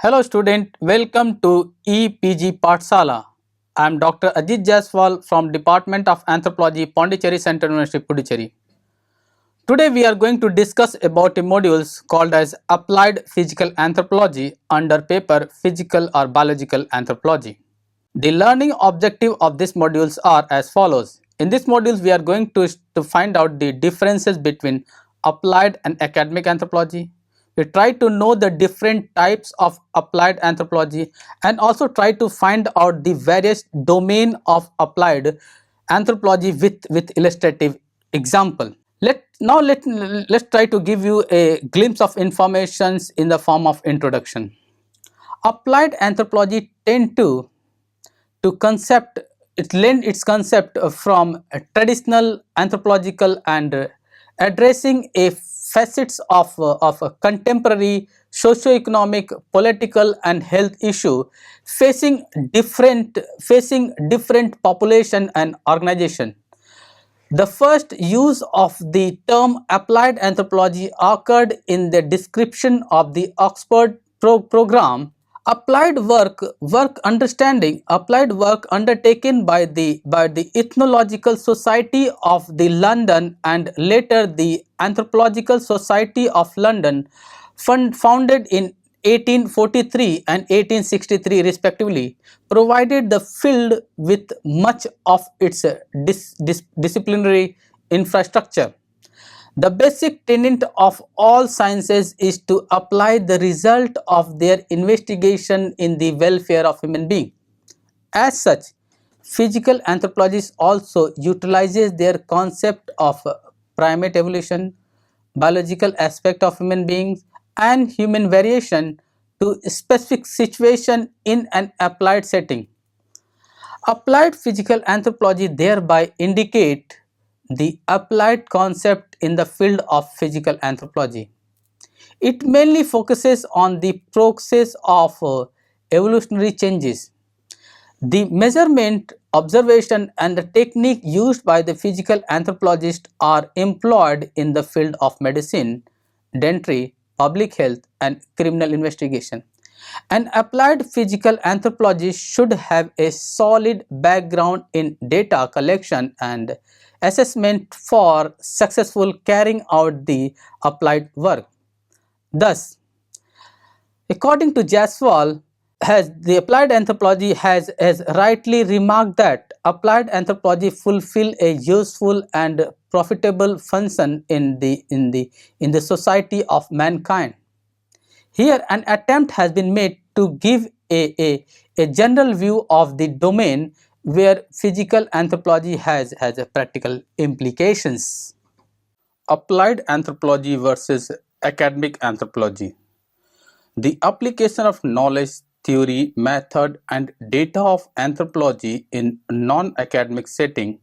Hello student, welcome to EPG Pathsala. I am Dr. Ajit Jaswal from Department of Anthropology, Pondicherry Central University, Puducherry. Today we are going to discuss about a modules called as Applied Physical Anthropology under paper Physical or Biological Anthropology. The learning objective of these modules are as follows. In this modules we are going to find out the differences between applied and academic anthropology. We try to know the different types of applied anthropology and also try to find out the various domain of applied anthropology with illustrative example. Let's try to give you a glimpse of informations in the form of introduction. Applied anthropology tend to concept it lend its concept from traditional anthropological and addressing a facets of a contemporary socio-economic, political and health issue facing different population and organization. The first use of the term applied anthropology occurred in the description of the Oxford program. Applied work undertaken by the Ethnological Society of the London and later the Anthropological Society of London, founded in 1843 and 1863 respectively, provided the field with much of its disciplinary infrastructure. The basic tenet of all sciences is to apply the result of their investigation in the welfare of human beings. As such, physical anthropologists also utilizes their concept of primate evolution, biological aspect of human beings and human variation to specific situation in an applied setting. Applied physical anthropology thereby indicate the applied concept in the field of physical anthropology. It mainly focuses on the process of evolutionary changes. The measurement, observation and the technique used by the physical anthropologist are employed in the field of medicine, dentistry, public health and criminal investigation. An applied physical anthropologist should have a solid background in data collection and assessment for successful carrying out the applied work. Thus, according to Jaswal, the applied anthropology has rightly remarked that applied anthropology fulfill a useful and profitable function in the society of mankind. Here an attempt has been made to give a general view of the domain where physical anthropology has a practical implications. Applied anthropology versus academic anthropology. The application of knowledge, theory, method and data of anthropology in non-academic setting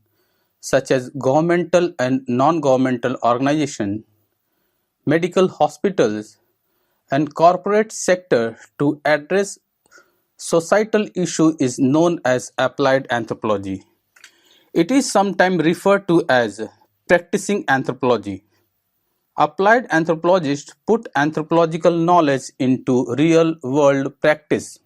such as governmental and non-governmental organization, medical hospitals and corporate sector to address societal issue is known as applied anthropology. It is sometimes referred to as practicing anthropology. Applied anthropologists put anthropological knowledge into real-world practice.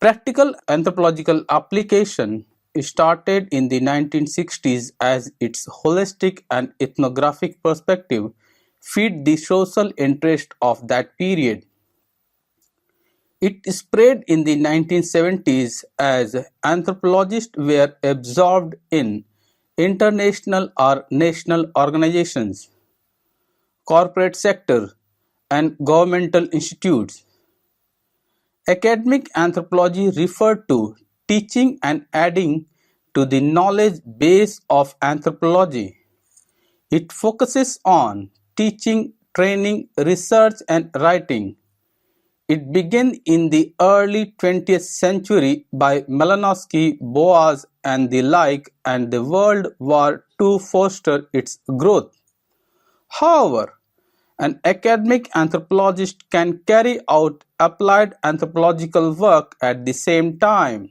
Practical anthropological application started in the 1960s as its holistic and ethnographic perspective fit the social interest of that period. It spread in the 1970s as anthropologists were absorbed in international or national organizations, corporate sector, and governmental institutes. Academic anthropology referred to teaching and adding to the knowledge base of anthropology. It focuses on teaching, training, research, and writing. It began in the early 20th century by Malinowski, Boas, and the like, and the World War II fostered its growth. However, an academic anthropologist can carry out applied anthropological work at the same time.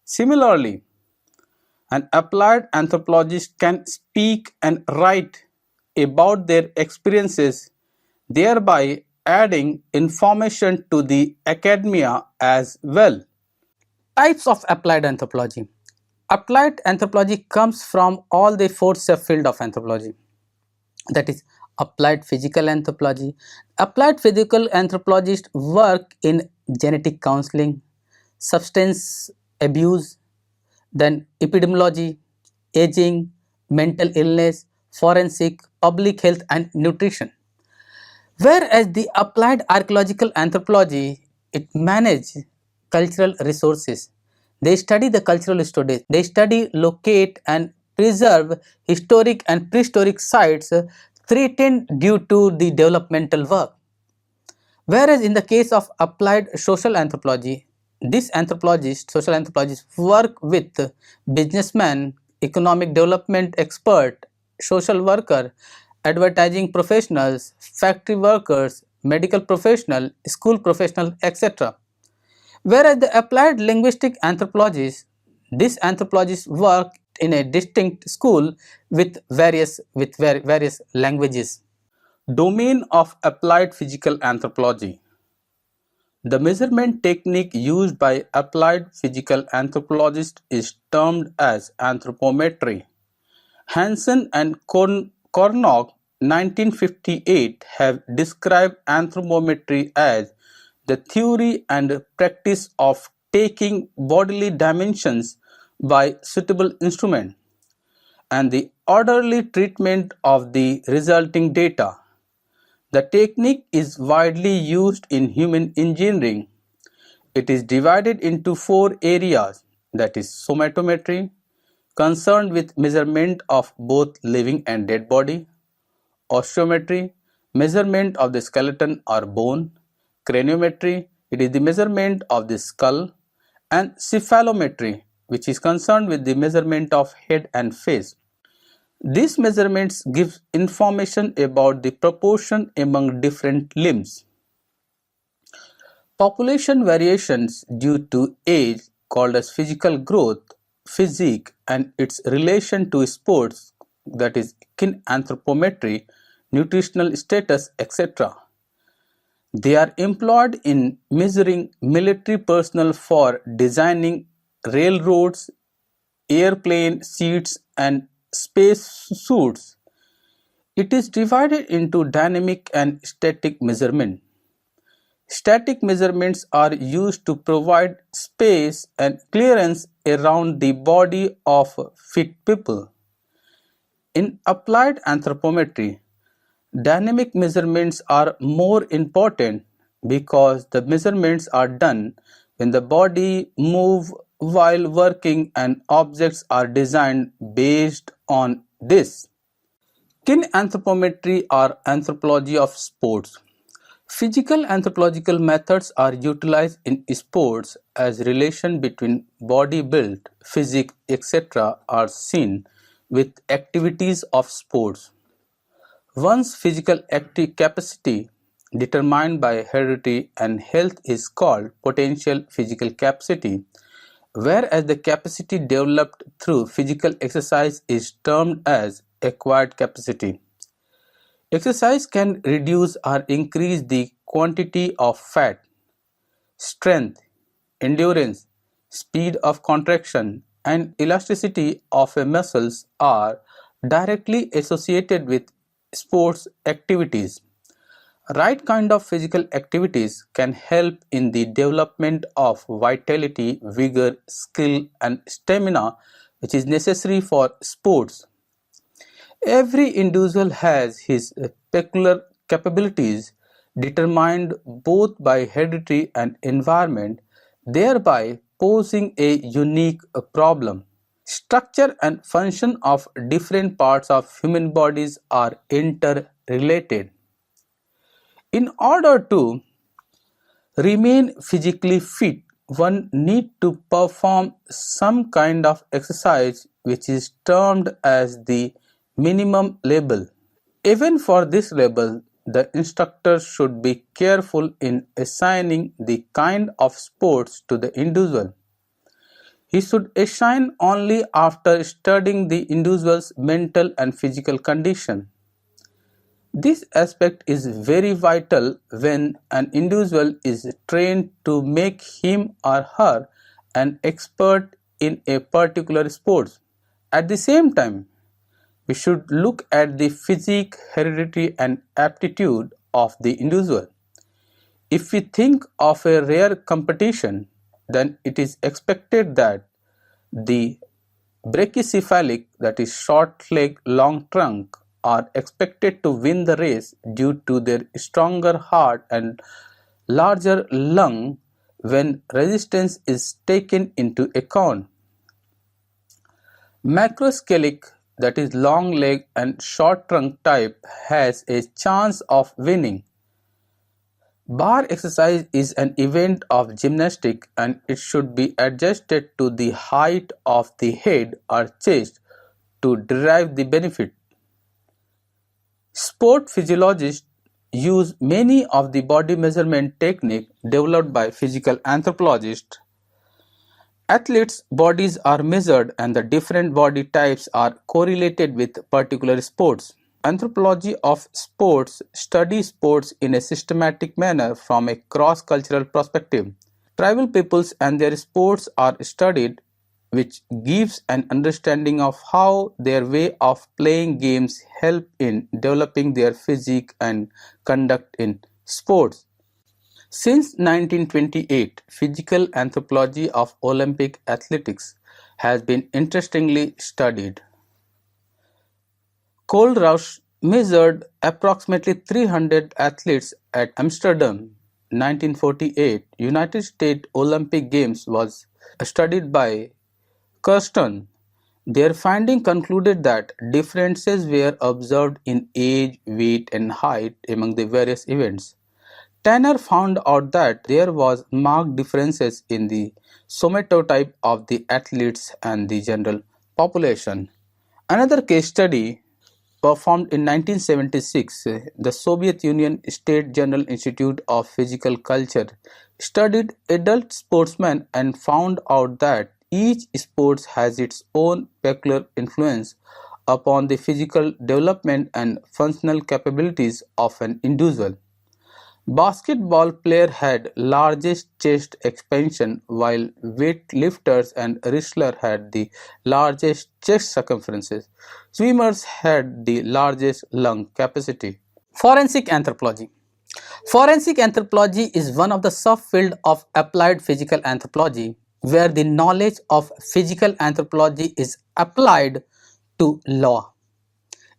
Similarly, an applied anthropologist can speak and write about their experiences, thereby adding information to the academia as well. Types of applied anthropology. Applied anthropology comes from all the four subfields of anthropology, that is applied physical anthropology. Applied physical anthropologists work in genetic counseling, substance abuse, then epidemiology, aging, mental illness, forensic, public health and nutrition. Whereas the applied archaeological anthropology, it manages cultural resources. They study the cultural studies. They study, locate and preserve historic and prehistoric sites threatened due to the developmental work. Whereas in the case of applied social anthropology, social anthropologists work with businessmen, economic development expert, social worker, advertising professionals, factory workers, medical professional, school professional, etc. Whereas the applied linguistic anthropologists, these anthropologists work in a distinct school with various languages. Domain of applied physical anthropology. The measurement technique used by applied physical anthropologists is termed as anthropometry. Hansen and Cornock 1958 have described anthropometry as the theory and practice of taking bodily dimensions by suitable instrument and the orderly treatment of the resulting data. The technique is widely used in human engineering. It is divided into four areas, that is somatometry, concerned with measurement of both living and dead body; osteometry, measurement of the skeleton or bone; craniometry, it is the measurement of the skull; and cephalometry, which is concerned with the measurement of head and face. These measurements give information about the proportion among different limbs. Population variations due to age, called as physical growth, physique, and its relation to sports, that is kin anthropometry, nutritional status, etc. They are employed in measuring military personnel for designing railroads, airplane seats, and space suits. It is divided into dynamic and static measurement. Static measurements are used to provide space and clearance around the body of fit people. In applied anthropometry, dynamic measurements are more important because the measurements are done when the body moves while working and objects are designed based on this. Kin anthropometry or anthropology of sports. Physical anthropological methods are utilized in sports as relation between body build, physique, etc. are seen with activities of sports. One's physical active capacity determined by heredity and health is called potential physical capacity, whereas the capacity developed through physical exercise is termed as acquired capacity. Exercise can reduce or increase the quantity of fat, strength, endurance, speed of contraction, and elasticity of a muscles are directly associated with sports activities. Right kind of physical activities can help in the development of vitality, vigor, skill, and stamina, which is necessary for sports. Every individual has his peculiar capabilities determined both by heredity and environment, thereby posing a unique problem. Structure and function of different parts of human bodies are interrelated. In order to remain physically fit, one needs to perform some kind of exercise which is termed as the minimum level. Even for this level, the instructor should be careful in assigning the kind of sports to the individual. He should assign only after studying the individual's mental and physical condition. This aspect is very vital when an individual is trained to make him or her an expert in a particular sport. At the same time, we should look at the physique, heredity, and aptitude of the individual. If we think of a rare competition, then it is expected that the brachycephalic, that is short leg, long trunk, are expected to win the race due to their stronger heart and larger lung when resistance is taken into account. Macroscalic, that is long leg and short trunk type, has a chance of winning. Bar exercise is an event of gymnastics and it should be adjusted to the height of the head or chest to derive the benefit. Sport physiologists use many of the body measurement techniques developed by physical anthropologists. Athletes' bodies are measured and the different body types are correlated with particular sports. Anthropology of sports studies sports in a systematic manner from a cross-cultural perspective. Tribal peoples and their sports are studied, which gives an understanding of how their way of playing games help in developing their physique and conduct in sports. Since 1928, physical anthropology of Olympic athletics has been interestingly studied. Kohlrausch measured approximately 300 athletes at Amsterdam. 1948 United States Olympic Games was studied by Kirsten. Their finding concluded that differences were observed in age, weight, and height among the various events. Tanner found out that there was marked differences in the somatotype of the athletes and the general population. Another case study performed in 1976, the Soviet Union State General Institute of Physical Culture studied adult sportsmen and found out that each sport has its own peculiar influence upon the physical development and functional capabilities of an individual. Basketball player had largest chest expansion while weightlifters and wrestlers had the largest chest circumferences. Swimmers had the largest lung capacity. Forensic anthropology. Forensic anthropology is one of the subfields of applied physical anthropology where the knowledge of physical anthropology is applied to law.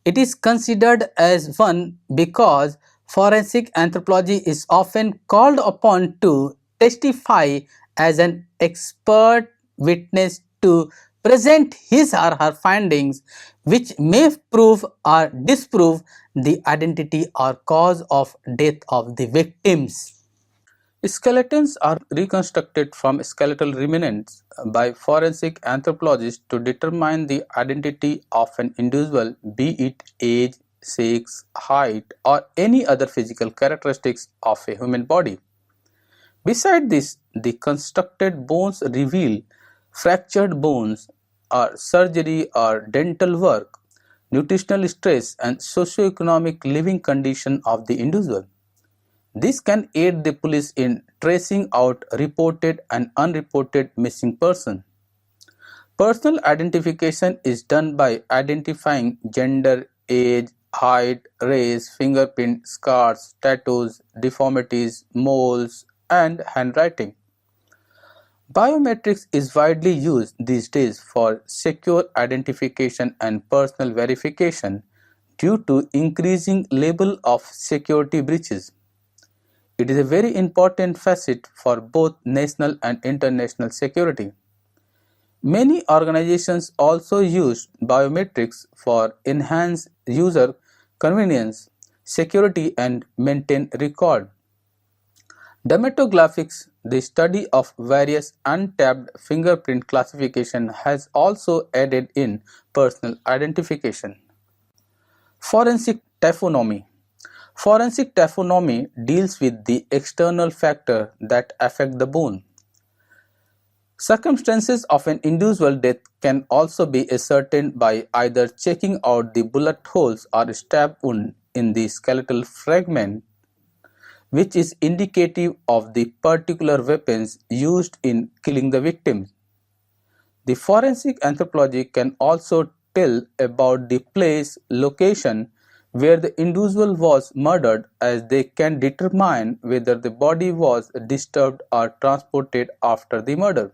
It is considered as one because forensic anthropology is often called upon to testify as an expert witness to present his or her findings, which may prove or disprove the identity or cause of death of the victims. Skeletons are reconstructed from skeletal remnants by forensic anthropologists to determine the identity of an individual, be it age, sex, height, or any other physical characteristics of a human body. Besides this, the constructed bones reveal fractured bones, or surgery or dental work, nutritional stress, and socioeconomic living condition of the individual. This can aid the police in tracing out reported and unreported missing persons. Personal identification is done by identifying gender, age, height, race, fingerprint, scars, tattoos, deformities, moles, and handwriting. Biometrics is widely used these days for secure identification and personal verification due to increasing level of security breaches. It is a very important facet for both national and international security. Many organizations also use biometrics for enhanced user convenience, security, and maintain record. Dermatographics, the study of various untapped fingerprint classification, has also aided in personal identification. Forensic taphonomy. Forensic taphonomy deals with the external factors that affect the bone. Circumstances of an individual death can also be ascertained by either checking out the bullet holes or stab wound in the skeletal fragment, which is indicative of the particular weapons used in killing the victims. The forensic anthropology can also tell about the place, location where the individual was murdered, as they can determine whether the body was disturbed or transported after the murder.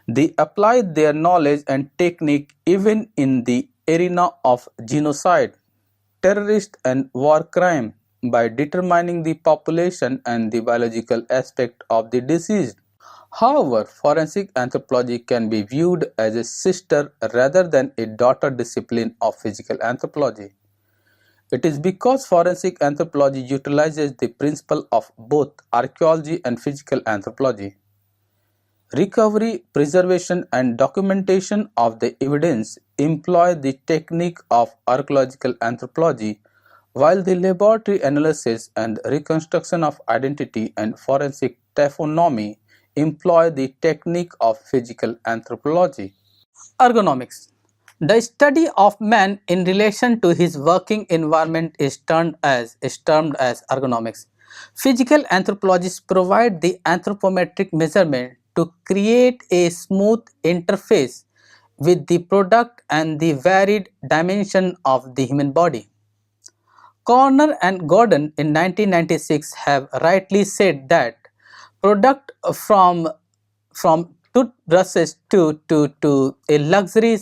They applied their knowledge and technique even in the arena of genocide, terrorist and war crime by determining the population and the biological aspect of the deceased. However, forensic anthropology can be viewed as a sister rather than a daughter discipline of physical anthropology. It is because forensic anthropology utilizes the principle of both archaeology and physical anthropology. Recovery, preservation, and documentation of the evidence employ the technique of archaeological anthropology, while the laboratory analysis and reconstruction of identity and forensic taphonomy employ the technique of physical anthropology. Ergonomics. The study of man in relation to his working environment is termed as ergonomics. Physical anthropologists provide the anthropometric measurement to create a smooth interface with the product and the varied dimension of the human body. Corner and Gordon in 1996 have rightly said that product from toothbrushes to a luxury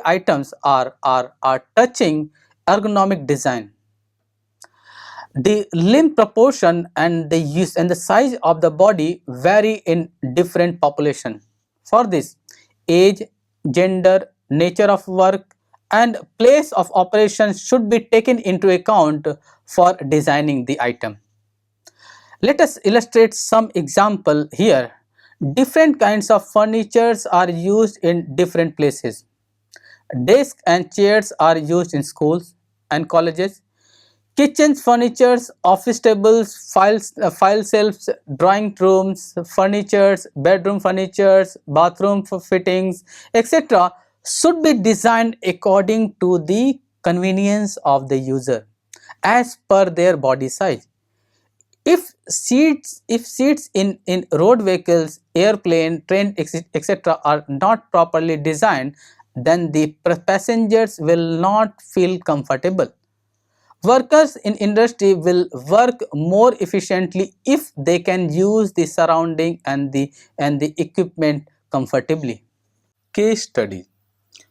items are touching ergonomic design. The limb proportion and the use and the size of the body vary in different population. For this, age, gender, nature of work, and place of operation should be taken into account for designing the item. Let us illustrate some example here. Different kinds of furnitures are used in different places. Desks and chairs are used in schools and colleges. Kitchen furnitures, office tables, file shelves, drawing rooms, furnitures, bedroom furnitures, bathroom fittings, etc. should be designed according to the convenience of the user as per their body size. If seats in road vehicles, airplane, train, etc. are not properly designed, then the passengers will not feel comfortable. Workers in industry will work more efficiently if they can use the surrounding and the equipment comfortably. Case study: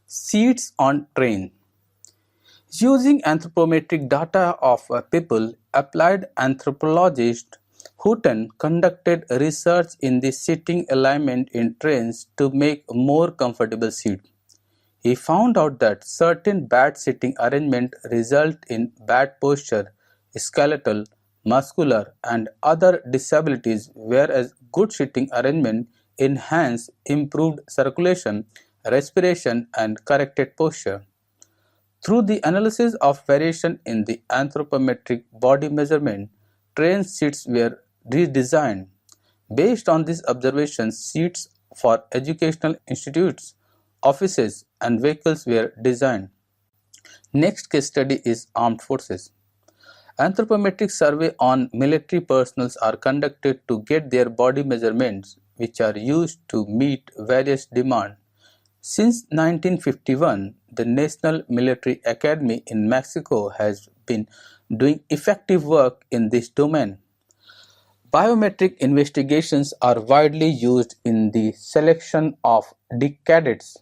seats on train. Using anthropometric data of people, applied anthropologist Houghton conducted research in the seating alignment in trains to make more comfortable seats. He found out that certain bad sitting arrangement result in bad posture, skeletal, muscular, and other disabilities, whereas good sitting arrangement enhance improved circulation, respiration, and corrected posture. Through the analysis of variation in the anthropometric body measurement, train seats were redesigned. Based on these observations, seats for educational institutes, offices, and vehicles were designed. Next case study is armed forces. Anthropometric survey on military personnel are conducted to get their body measurements, which are used to meet various demands. Since 1951, the National Military Academy in Mexico has been doing effective work in this domain. Biometric investigations are widely used in the selection of cadets.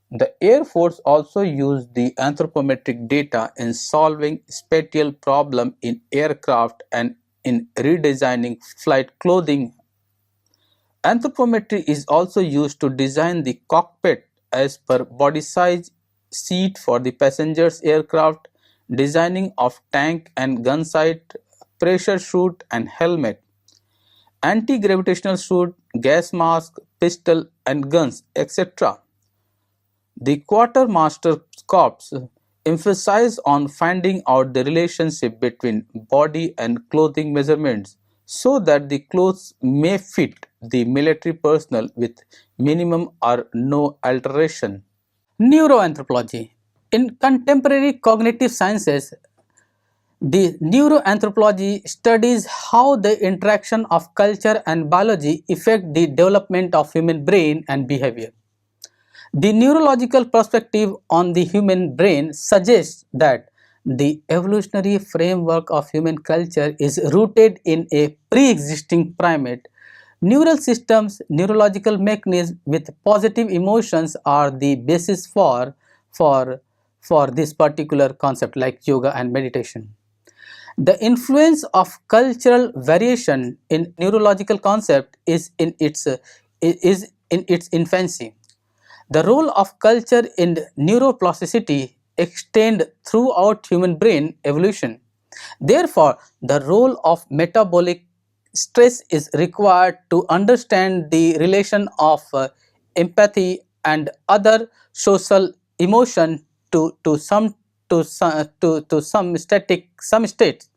The Air Force also used the anthropometric data in solving spatial problems in aircraft and in redesigning flight clothing. Anthropometry is also used to design the cockpit as per body size, seat for the passengers aircraft, designing of tank and gun sight, pressure chute and helmet, anti-gravitational chute, gas mask, pistol and guns, etc. The quartermaster corps emphasize on finding out the relationship between body and clothing measurements so that the clothes may fit the military personnel with minimum or no alteration. Neuroanthropology. In contemporary cognitive sciences, the neuroanthropology studies how the interaction of culture and biology affect the development of human brain and behavior. The neurological perspective on the human brain suggests that the evolutionary framework of human culture is rooted in a pre-existing primate. Neural systems, neurological mechanisms with positive emotions are the basis for, for this particular concept like yoga and meditation. The influence of cultural variation in neurological concept is in its infancy. The role of culture in neuroplasticity extend throughout human brain evolution. Therefore, the role of metabolic stress is required to understand the relation of empathy and other social emotion to some states.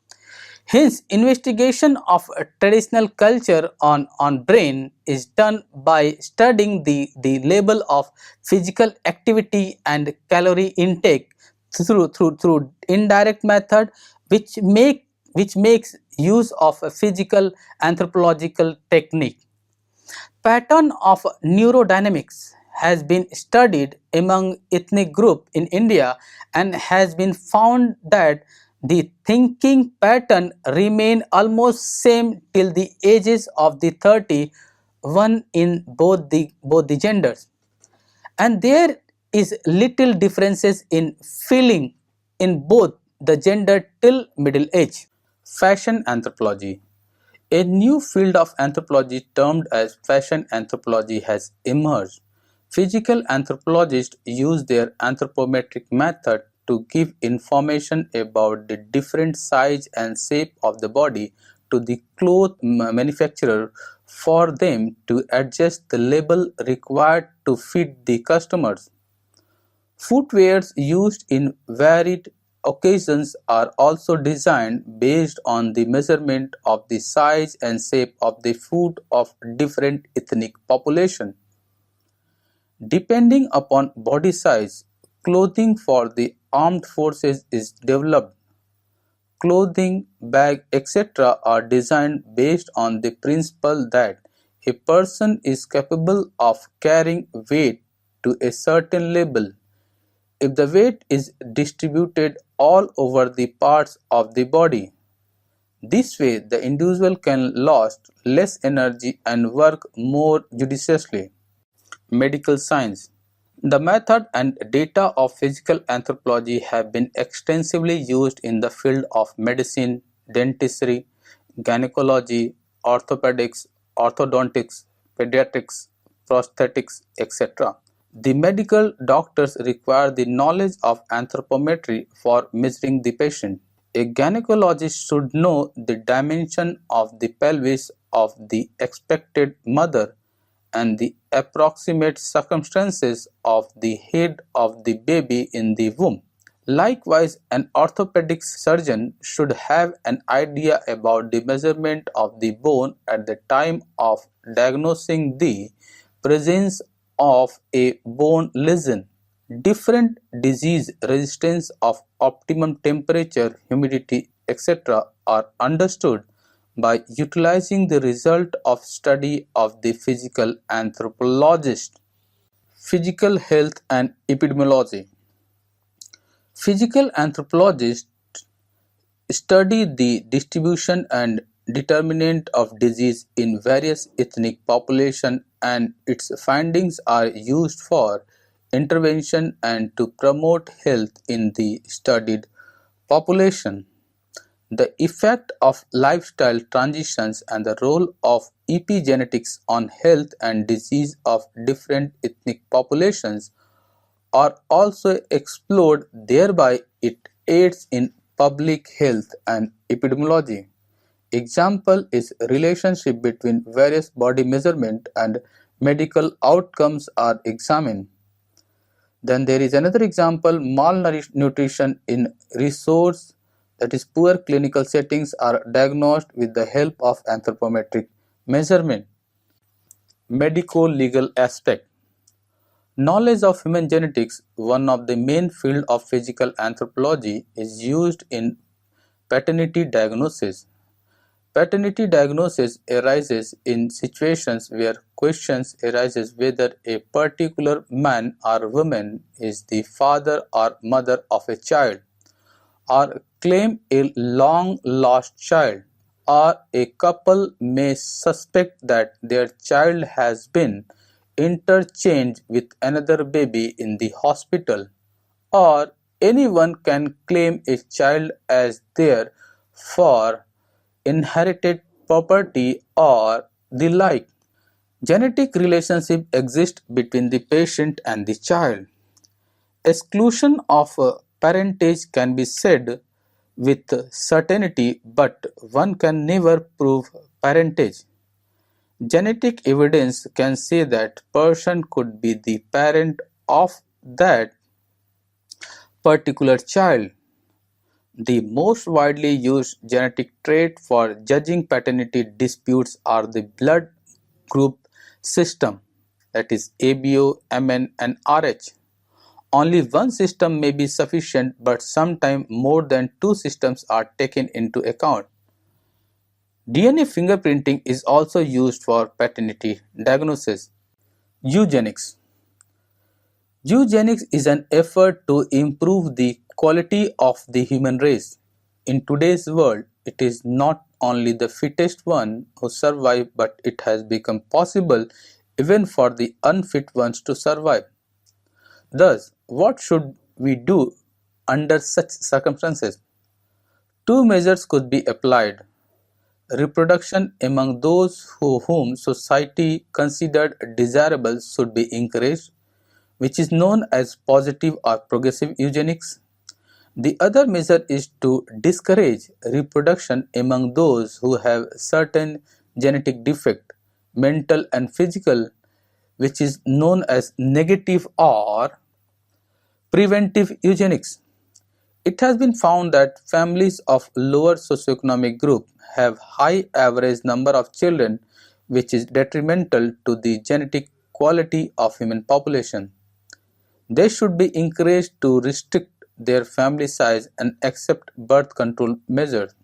Hence, investigation of a traditional culture on brain is done by studying the level of physical activity and calorie intake through indirect method which makes use of a physical anthropological technique. Pattern of neurodynamics has been studied among ethnic group in India and has been found that the thinking pattern remain almost same till the ages of the 30 one in both the genders, and there is little differences in feeling in both the gender till middle age. Fashion anthropology. A new field of anthropology termed as fashion anthropology has emerged. Physical anthropologists use their anthropometric method to give information about the different size and shape of the body to the cloth manufacturer for them to adjust the label required to fit the customers. Footwears used in varied occasions are also designed based on the measurement of the size and shape of the foot of different ethnic population. Depending upon body size, clothing for the armed forces is developed. Clothing, bag, etc. are designed based on the principle that a person is capable of carrying weight to a certain level. If the weight is distributed all over the parts of the body, this way the individual can lose less energy and work more judiciously. Medical science. The method and data of physical anthropology have been extensively used in the field of medicine, dentistry, gynecology, orthopedics, orthodontics, pediatrics, prosthetics, etc. The medical doctors require the knowledge of anthropometry for measuring the patient. A gynecologist should know the dimension of the pelvis of the expected mother and the approximate circumstances of the head of the baby in the womb. Likewise, an orthopedic surgeon should have an idea about the measurement of the bone at the time of diagnosing the presence of a bone lesion. Different disease resistance of optimum temperature, humidity, etc. are understood by utilizing the result of study of the physical anthropologist. Physical health and epidemiology. Physical anthropologists study the distribution and determinant of disease in various ethnic populations, and its findings are used for intervention and to promote health in the studied population. The effect of lifestyle transitions and the role of epigenetics on health and disease of different ethnic populations are also explored, thereby it aids in public health and epidemiology. Example is relationship between various body measurement and medical outcomes are examined. Then there is another example, malnutrition in resource, that is poor clinical settings are diagnosed with the help of anthropometric measurement. Medico-legal aspect. Knowledge of human genetics, one of the main fields of physical anthropology, is used in paternity diagnosis. Paternity diagnosis arises in situations where questions arises whether a particular man or woman is the father or mother of a child, or claim a long lost child, or a couple may suspect that their child has been interchanged with another baby in the hospital, or anyone can claim a child as their for inherited property or the like. Genetic relationship exists between the patient and the child. Exclusion of parentage can be said with certainty, but one can never prove parentage. Genetic evidence can say that person could be the parent of that particular child. The most widely used genetic trait for judging paternity disputes are the blood group system, that is ABO, MN and RH. Only one system may be sufficient, but sometimes more than two systems are taken into account. DNA fingerprinting is also used for paternity diagnosis. Eugenics. Eugenics is an effort to improve the quality of the human race. In today's world, it is not only the fittest one who survive, but it has become possible even for the unfit ones to survive. Thus, what should we do under such circumstances? Two measures could be applied. Reproduction among those whom society considered desirable should be encouraged, which is known as positive or progressive eugenics. The other measure is to discourage reproduction among those who have certain genetic defect, mental and physical, which is known as negative or preventive eugenics. It has been found that families of lower socioeconomic group have high average number of children, which is detrimental to the genetic quality of human population. They should be encouraged to restrict their family size and accept birth control measures.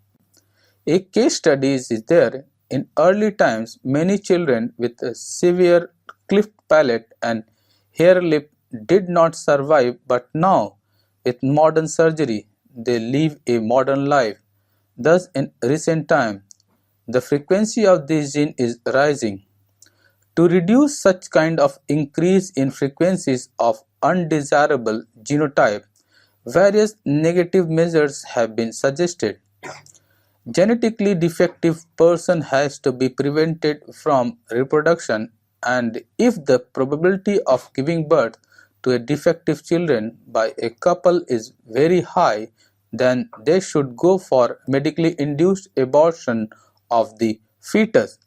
A case study is there. In early times, many children with a severe cleft palate and hair lip did not survive, but now, with modern surgery, they live a modern life. Thus, in recent time, the frequency of this gene is rising. To reduce such kind of increase in frequencies of undesirable genotype, various negative measures have been suggested. Genetically defective person has to be prevented from reproduction, and if the probability of giving birth to a defective children by a couple is very high, then they should go for medically induced abortion of the fetus.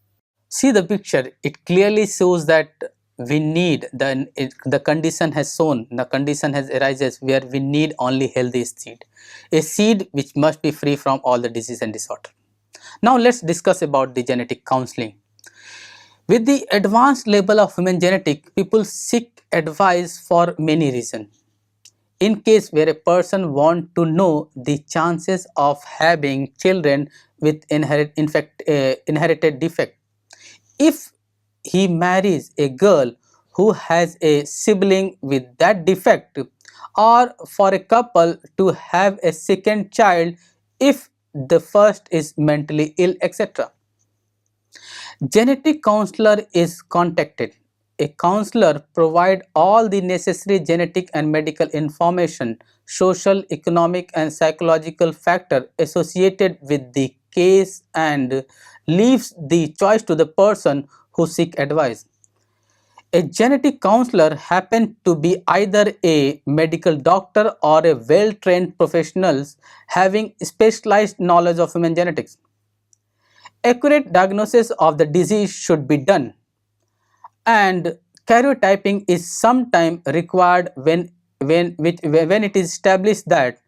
See the picture, it clearly shows that we need the condition has shown, the condition has arises where we need only healthy seed, a seed which must be free from all the disease and disorder. Now let's discuss about the genetic counseling. With the advanced level of human genetic, people seek advice for many reasons. In case where a person want to know the chances of having children with inherited defect, if he marries a girl who has a sibling with that defect, or for a couple to have a second child if the first is mentally ill, etc. Genetic counselor is contacted. A counselor provides all the necessary genetic and medical information, social, economic and psychological factor associated with the case, and leaves the choice to the person who seek advice. A genetic counselor happens to be either a medical doctor or a well-trained professional having specialized knowledge of human genetics. Accurate diagnosis of the disease should be done, and karyotyping is sometimes required when it is established that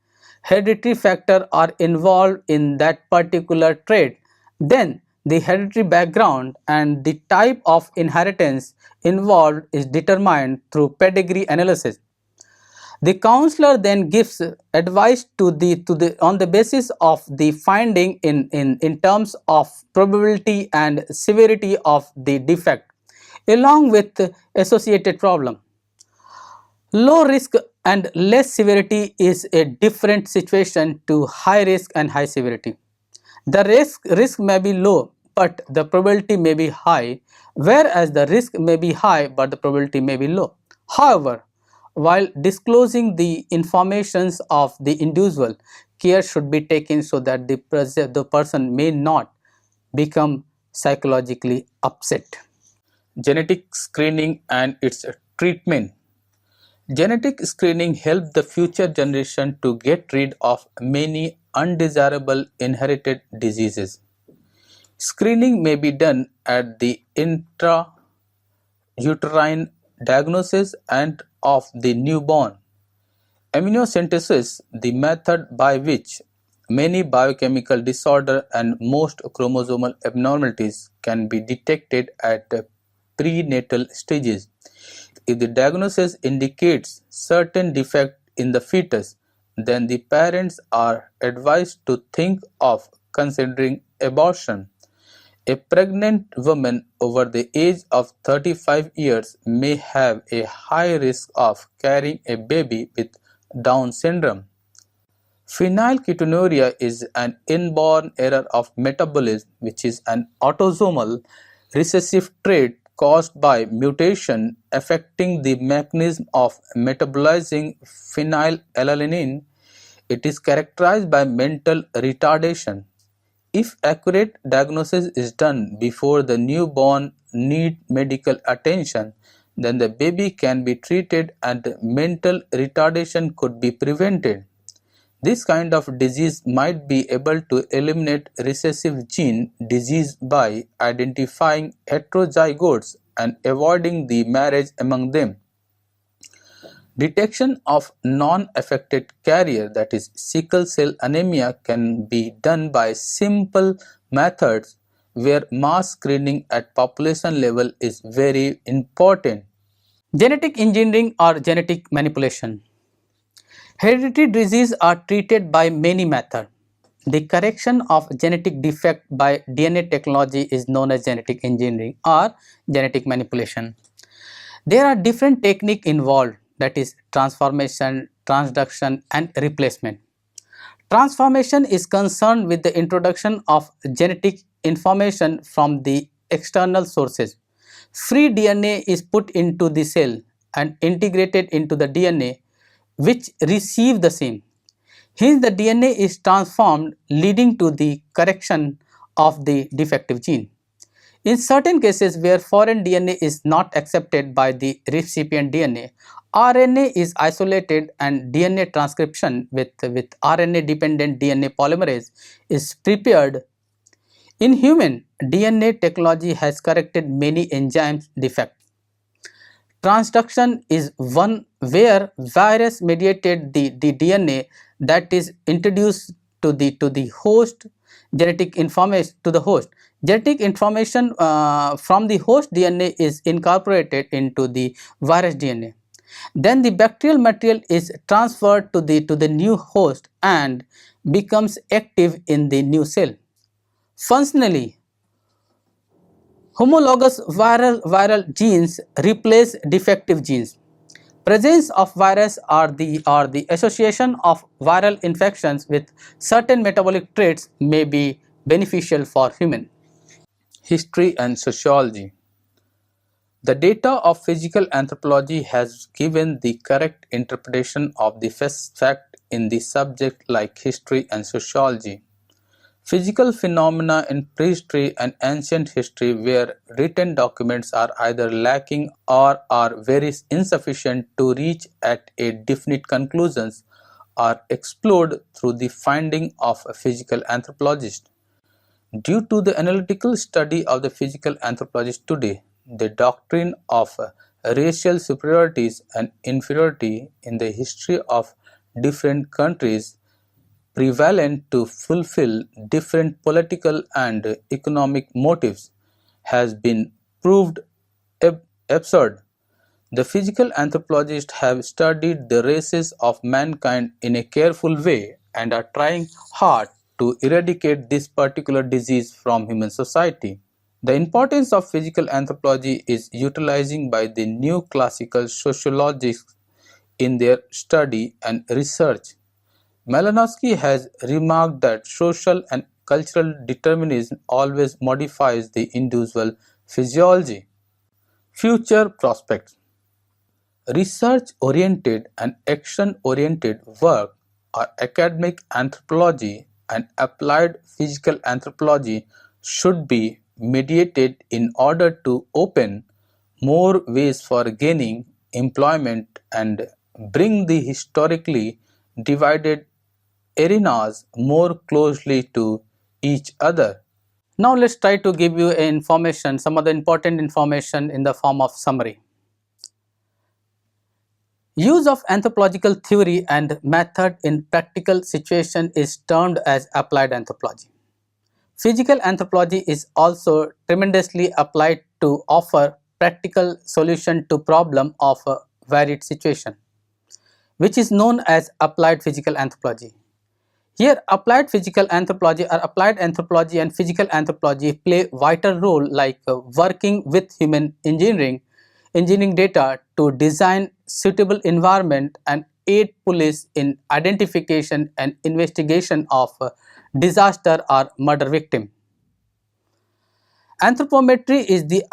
hereditary factors are involved in that particular trait. Then the hereditary background and the type of inheritance involved is determined through pedigree analysis. The counselor then gives advice on the basis of the finding in terms of probability and severity of the defect along with associated problem. Low risk and less severity is a different situation to high risk and high severity. The risk may be low but the probability may be high, whereas the risk may be high but the probability may be low. However, while disclosing the informations of the individual, care should be taken so that the person may not become psychologically upset. Genetic screening and its treatment. Genetic screening helps the future generation to get rid of many undesirable inherited diseases. Screening may be done at the intrauterine diagnosis and of the newborn. Amniocentesis, the method by which many biochemical disorders and most chromosomal abnormalities can be detected at the prenatal stages. If the diagnosis indicates certain defect in the fetus, then the parents are advised to think of considering abortion. A pregnant woman over the age of 35 years may have a high risk of carrying a baby with Down syndrome. Phenylketonuria is an inborn error of metabolism which is an autosomal recessive trait caused by mutation affecting the mechanism of metabolizing phenylalanine. It is characterized by mental retardation. If accurate diagnosis is done before the newborn needs medical attention, then the baby can be treated and mental retardation could be prevented. This kind of disease might be able to eliminate recessive gene disease by identifying heterozygotes and avoiding the marriage among them. Detection of non-affected carrier, that is sickle cell anemia, can be done by simple methods where mass screening at population level is very important. Genetic engineering or genetic manipulation. Hereditary diseases are treated by many methods. The correction of genetic defect by DNA technology is known as genetic engineering or genetic manipulation. There are different techniques involved, that is transformation, transduction and replacement. Transformation is concerned with the introduction of genetic information from the external sources. Free DNA is put into the cell and integrated into the DNA which receive the same. Hence, the DNA is transformed, leading to the correction of the defective gene. In certain cases where foreign DNA is not accepted by the recipient DNA, RNA is isolated and DNA transcription with RNA-dependent DNA polymerase is prepared. In human, DNA technology has corrected many enzyme defects. Transduction is one where virus mediated the DNA that is introduced to the host genetic information to the host. Genetic information from the host DNA is incorporated into the virus DNA. Then the bacterial material is transferred to the new host and becomes active in the new cell. Functionally, homologous viral genes replace defective genes. Presence of virus or the association of viral infections with certain metabolic traits may be beneficial for human. History and sociology. The data of physical anthropology has given the correct interpretation of the fact in the subject like history and sociology. Physical phenomena in prehistory and ancient history where written documents are either lacking or are very insufficient to reach at a definite conclusions are explored through the finding of a physical anthropologist. Due to the analytical study of the physical anthropologist today, the doctrine of racial superiorities and inferiority in the history of different countries prevalent to fulfill different political and economic motives has been proved absurd. The physical anthropologists have studied the races of mankind in a careful way and are trying hard to eradicate this particular disease from human society. The importance of physical anthropology is utilized by the new classical sociologists in their study and research. Malinowski has remarked that social and cultural determinism always modifies the individual physiology. Future prospects. Research-oriented and action-oriented work are academic anthropology and applied physical anthropology should be mediated in order to open more ways for gaining employment and bring the historically divided arenas more closely to each other. Now let's try to give you some of the important information in the form of summary. Use of anthropological theory and method in practical situation is termed as applied anthropology. Physical anthropology is also tremendously applied to offer practical solution to problem of a varied situation, which is known as applied physical anthropology. Here, applied physical anthropology or applied anthropology and physical anthropology play vital role like working with human engineering data to design suitable environment and aid police in identification and investigation of disaster or murder victim. Anthropometry is the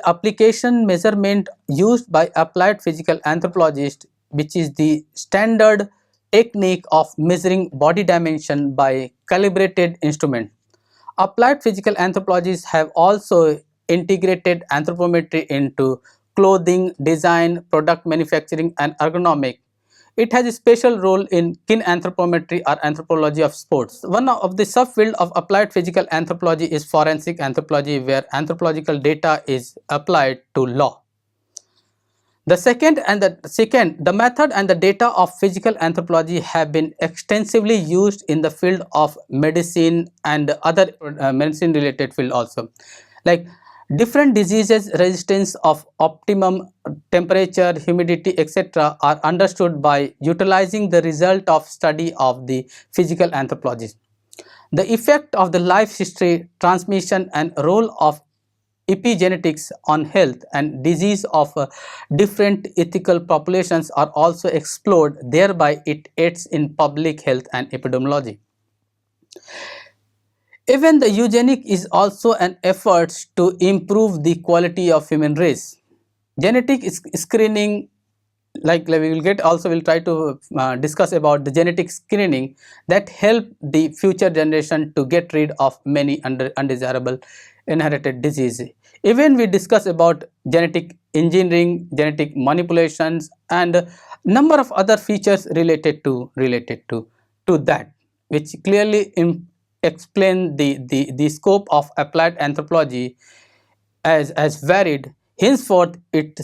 application measurement used by applied physical anthropologists, which is the standard technique of measuring body dimension by calibrated instrument. Applied physical anthropologists have also integrated anthropometry into clothing, design, product manufacturing, and ergonomic. It has a special role in kin anthropometry or anthropology of sports. One of the subfield of applied physical anthropology is forensic anthropology, where anthropological data is applied to law. The method and the data of physical anthropology have been extensively used in the field of medicine and other medicine related field also. Like different diseases resistance of optimum temperature, humidity, etc. are understood by utilizing the result of study of the physical anthropology. The effect of the life history, transmission and role of epigenetics on health and disease of different ethical populations are also explored, thereby it aids in public health and epidemiology. Even the eugenic is also an effort to improve the quality of human race. Genetic screening, like we will get also will try to discuss about the genetic screening that help the future generation to get rid of many undesirable inherited disease. Even we discuss about genetic engineering, genetic manipulations, and number of other features related to that, which clearly explain the scope of applied anthropology as varied. Henceforth, it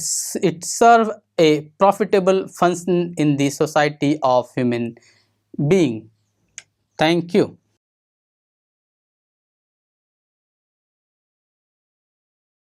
serve a profitable function in the society of human being. Thank you.